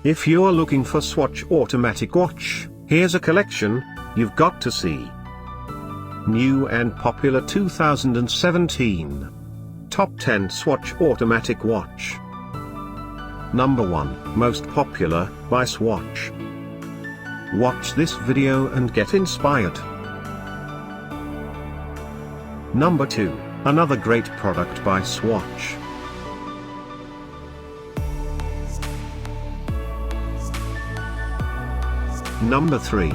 If you're looking for Swatch automatic watch, here's a collection you've got to see. New and popular 2017 Top 10 Swatch automatic watch. Number 1, most popular, by Swatch. Watch this video and get inspired. Number 2, another great product by Swatch. Number 3.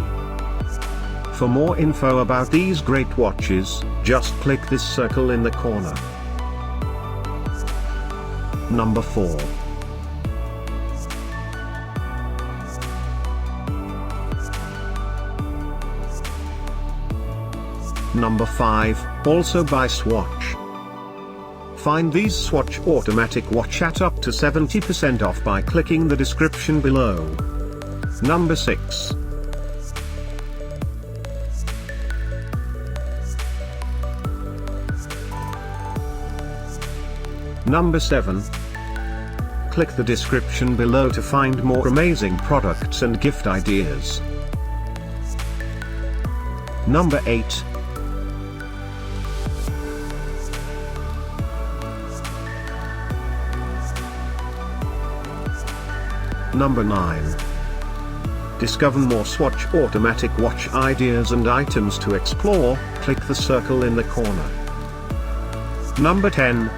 For more info about these great watches, just click this circle in the corner. Number 4. Number 5, also by Swatch. Find these Swatch automatic watch at up to 70% off by clicking the description below. Number 6. Number 7. Click the description below to find more amazing products and gift ideas. Number 8. Number 9. Discover more Swatch automatic watch ideas and items to explore, click the circle in the corner. Number 10.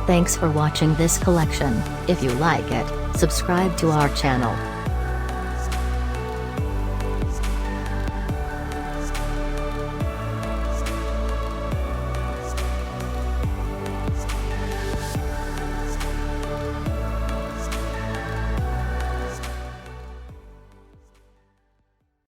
Thanks for watching this collection. If you like it, subscribe to our channel.